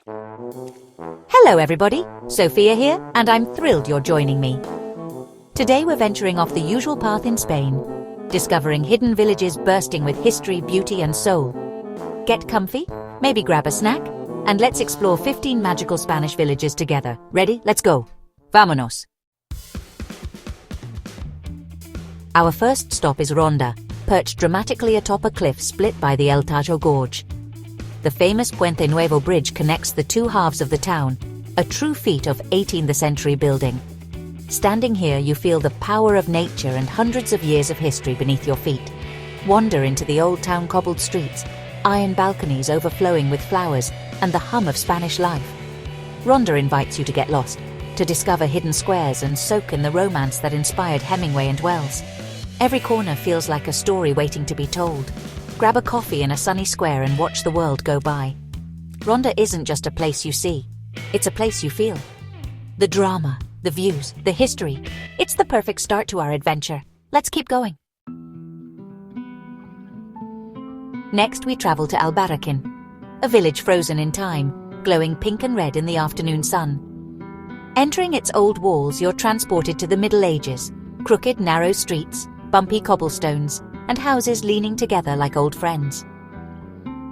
Hello everybody, Sophia here, and I'm thrilled you're joining me. Today we're venturing off the usual path in Spain, discovering hidden villages bursting with history, beauty and soul. Get comfy, maybe grab a snack, and let's explore 15 magical Spanish villages together. Ready? Let's go. Vámonos. Our first stop is Ronda, perched dramatically atop a cliff split by the El Tajo Gorge. The famous Puente Nuevo Bridge connects the two halves of the town, a true feat of 18th century building. Standing here, you feel the power of nature and hundreds of years of history beneath your feet. Wander into the old town cobbled streets, iron balconies overflowing with flowers, and the hum of Spanish life. Ronda invites you to get lost, to discover hidden squares and soak in the romance that inspired Hemingway and Wells. Every corner feels like a story waiting to be told. Grab a coffee in a sunny square and watch the world go by. Ronda isn't just a place you see, it's a place you feel. The drama, the views, the history. It's the perfect start to our adventure. Let's keep going. Next we travel to Albarracín, a village frozen in time, glowing pink and red in the afternoon sun. Entering its old walls, you're transported to the Middle Ages, crooked, narrow streets, bumpy cobblestones, and houses leaning together like old friends.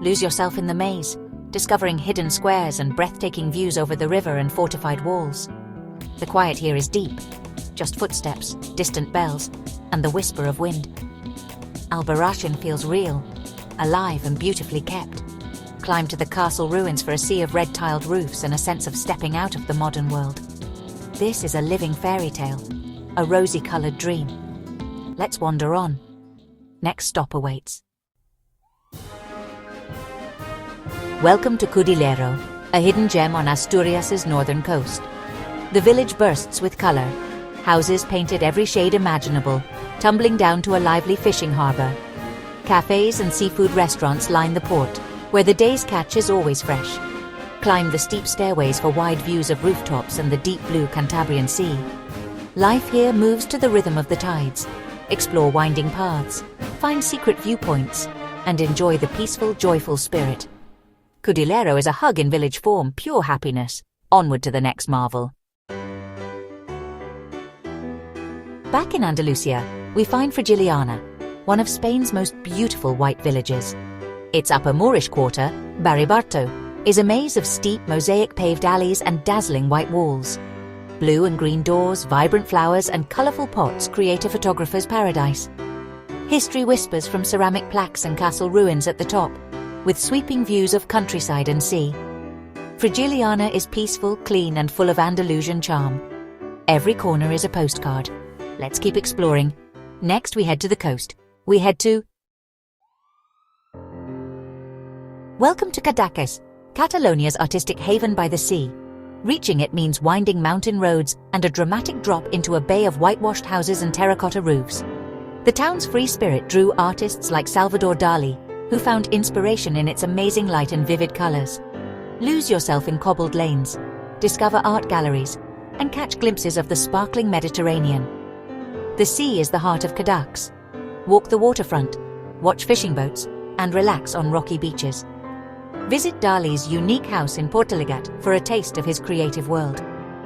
Lose yourself in the maze, discovering hidden squares and breathtaking views over the river and fortified walls. The quiet here is deep, just footsteps, distant bells, and the whisper of wind. Albarracín feels real, alive and beautifully kept. Climb to the castle ruins for a sea of red-tiled roofs and a sense of stepping out of the modern world. This is a living fairy tale, a rosy-colored dream. Let's wander on. Next stop awaits. Welcome to Cudillero, a hidden gem on Asturias' northern coast. The village bursts with color, houses painted every shade imaginable, tumbling down to a lively fishing harbor. Cafes and seafood restaurants line the port, where the day's catch is always fresh. Climb the steep stairways for wide views of rooftops and the deep blue Cantabrian Sea. Life here moves to the rhythm of the tides. Explore winding paths, find secret viewpoints, and enjoy the peaceful, joyful spirit. Cudillero is a hug in village form, pure happiness. Onward to the next marvel. Back in Andalusia, we find Frigiliana, one of Spain's most beautiful white villages. Its upper Moorish quarter, Barribarto, is a maze of steep, mosaic-paved alleys and dazzling white walls. Blue and green doors, vibrant flowers, and colourful pots create a photographer's paradise. History whispers from ceramic plaques and castle ruins at the top, with sweeping views of countryside and sea. Frigiliana is peaceful, clean, and full of Andalusian charm. Every corner is a postcard. Let's keep exploring. Next, we head to the coast. We head to... Welcome to Cadaqués, Catalonia's artistic haven by the sea. Reaching it means winding mountain roads and a dramatic drop into a bay of whitewashed houses and terracotta roofs. The town's free spirit drew artists like Salvador Dali, who found inspiration in its amazing light and vivid colors. Lose yourself in cobbled lanes, discover art galleries, and catch glimpses of the sparkling Mediterranean. The sea is the heart of Cadaqués. Walk the waterfront, watch fishing boats, and relax on rocky beaches. Visit Dali's unique house in Portelegat for a taste of his creative world.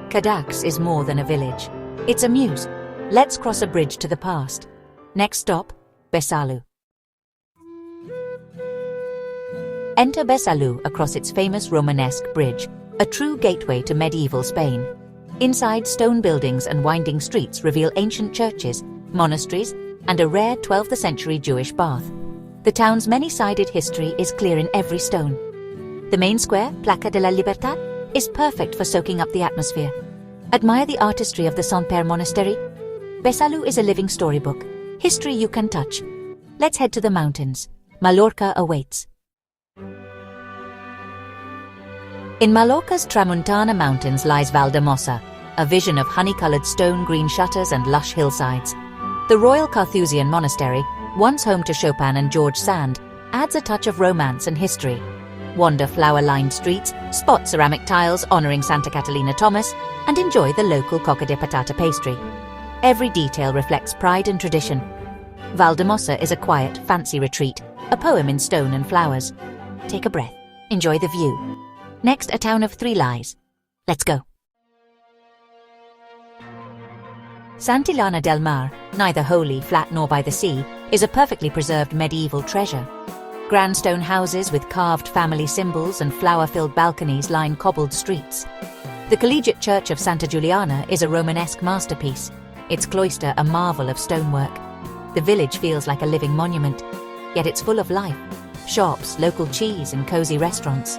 Cadaqués is more than a village. It's a muse. Let's cross a bridge to the past. Next stop, Besalú. Enter Besalú across its famous Romanesque bridge, a true gateway to medieval Spain. Inside, stone buildings and winding streets reveal ancient churches, monasteries, and a rare 12th century Jewish bath. The town's many-sided history is clear in every stone. The main square, Plaza de la Libertad, is perfect for soaking up the atmosphere. Admire the artistry of the Saint-Père Monastery. Besalú is a living storybook, history you can touch. Let's head to the mountains. Mallorca awaits. In Mallorca's Tramuntana Mountains lies Valdemossa, a vision of honey-coloured stone green shutters and lush hillsides. The Royal Carthusian Monastery, once home to Chopin and George Sand, adds a touch of romance and history. Wander flower-lined streets, spot ceramic tiles honouring Santa Catalina Thomas, and enjoy the local coca de patata pastry. Every detail reflects pride and tradition. Valdemossa is a quiet, fancy retreat, a poem in stone and flowers. Take a breath, enjoy the view. Next, a town of 3 lies. Let's go. Santillana del Mar, neither wholly flat nor by the sea, is a perfectly preserved medieval treasure. Grand stone houses with carved family symbols and flower-filled balconies line cobbled streets. The Collegiate Church of Santa Giuliana is a Romanesque masterpiece, its cloister a marvel of stonework. The village feels like a living monument, yet it's full of life. Shops, local cheese and cozy restaurants.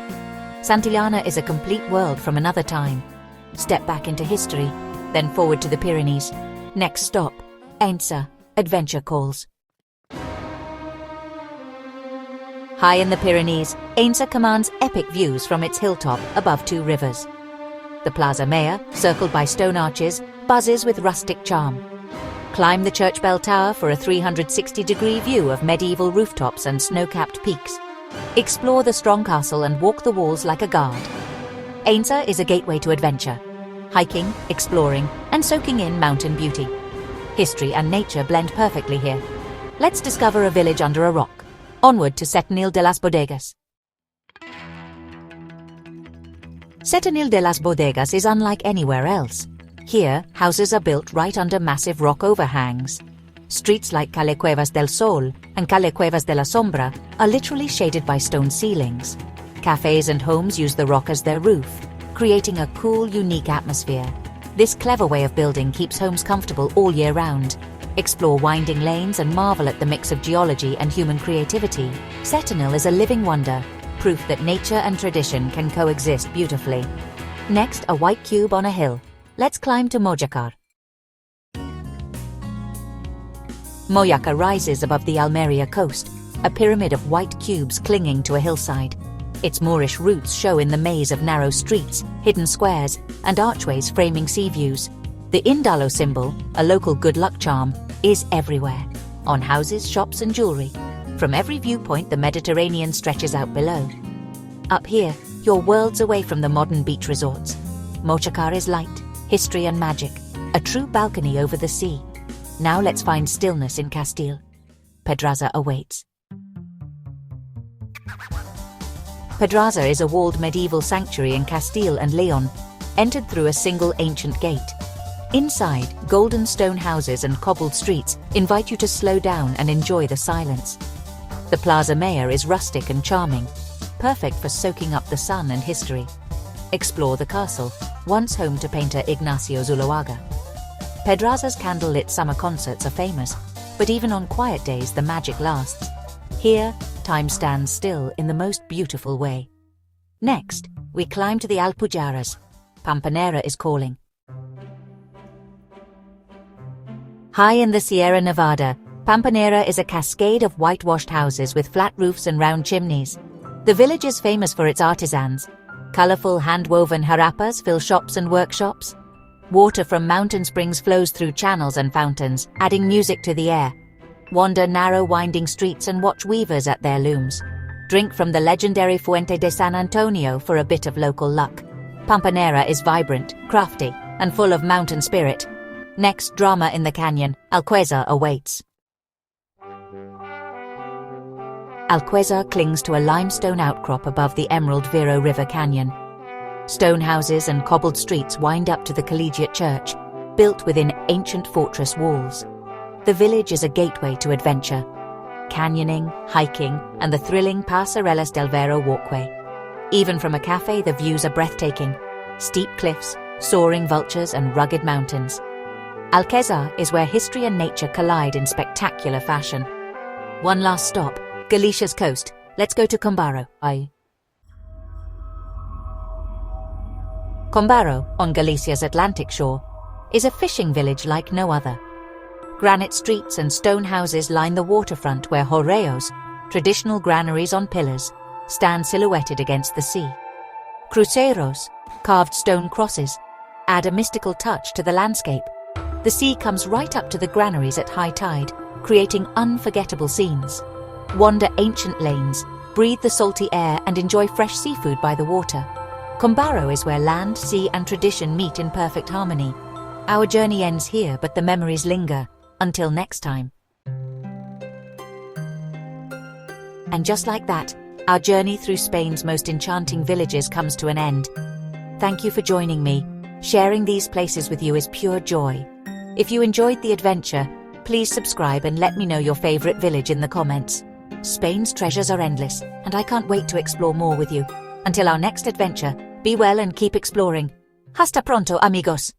Santillana is a complete world from another time. Step back into history, then forward to the Pyrenees. Next stop, Ainsa, adventure calls. High in the Pyrenees, Ainsa commands epic views from its hilltop above 2 rivers. The Plaza Mayor, circled by stone arches, buzzes with rustic charm. Climb the church bell tower for a 360-degree view of medieval rooftops and snow-capped peaks. Explore the strong castle and walk the walls like a guard. Ainsa is a gateway to adventure, hiking, exploring, and soaking in mountain beauty. History and nature blend perfectly here. Let's discover a village under a rock. Onward to Setenil de las Bodegas. Setenil de las Bodegas is unlike anywhere else. Here, houses are built right under massive rock overhangs. Streets like Calle Cuevas del Sol and Calle Cuevas de la Sombra are literally shaded by stone ceilings. Cafes and homes use the rock as their roof, creating a cool, unique atmosphere. This clever way of building keeps homes comfortable all year round. Explore winding lanes and marvel at the mix of geology and human creativity. Setenil is a living wonder, proof that nature and tradition can coexist beautifully. Next, a white cube on a hill. Let's climb to Mojácar. Mojácar rises above the Almeria coast, a pyramid of white cubes clinging to a hillside. Its Moorish roots show in the maze of narrow streets, hidden squares, and archways framing sea views. The Indalo symbol, a local good luck charm, is everywhere, on houses, shops and jewelry. From every viewpoint, the Mediterranean stretches out below. Up here, you're worlds away from the modern beach resorts. Mojácar is light, history and magic, a true balcony over the sea. Now let's find stillness in Castile. Pedraza awaits. Pedraza is a walled medieval sanctuary in Castile and Leon, entered through a single ancient gate. Inside, golden stone houses and cobbled streets invite you to slow down and enjoy the silence. The Plaza Mayor is rustic and charming, perfect for soaking up the sun and history. Explore the castle, once home to painter Ignacio Zuloaga. Pedraza's candlelit summer concerts are famous, but even on quiet days the magic lasts. Here, time stands still in the most beautiful way. Next, we climb to the Alpujarras. Pampanera is calling. High in the Sierra Nevada, Pampanera is a cascade of whitewashed houses with flat roofs and round chimneys. The village is famous for its artisans. Colorful hand-woven harapas fill shops and workshops. Water from mountain springs flows through channels and fountains, adding music to the air. Wander narrow winding streets and watch weavers at their looms. Drink from the legendary Fuente de San Antonio for a bit of local luck. Pampanera is vibrant, crafty, and full of mountain spirit. Next, drama in the canyon, Alquezar awaits. Alquezar clings to a limestone outcrop above the Emerald Vero River Canyon. Stone houses and cobbled streets wind up to the Collegiate Church, built within ancient fortress walls. The village is a gateway to adventure. Canyoning, hiking, and the thrilling Pasarelas del Vero walkway. Even from a cafe, the views are breathtaking. Steep cliffs, soaring vultures, and rugged mountains. Alquezar is where history and nature collide in spectacular fashion. One last stop, Galicia's coast. Let's go to Combaro. Combaro, on Galicia's Atlantic shore, is a fishing village like no other. Granite streets and stone houses line the waterfront where horreos, traditional granaries on pillars, stand silhouetted against the sea. Cruceros, carved stone crosses, add a mystical touch to the landscape. The sea comes right up to the granaries at high tide, creating unforgettable scenes. Wander ancient lanes, breathe the salty air and enjoy fresh seafood by the water. Combaro is where land, sea and tradition meet in perfect harmony. Our journey ends here, but the memories linger. Until next time. And just like that, Our journey through Spain's most enchanting villages comes to an end. Thank you for joining me. Sharing these places with you is pure joy. If you enjoyed the adventure, please subscribe and let me know your favorite village in the comments. Spain's treasures are endless, and I can't wait to explore more with you. Until our next adventure, be well and keep exploring. Hasta pronto, amigos.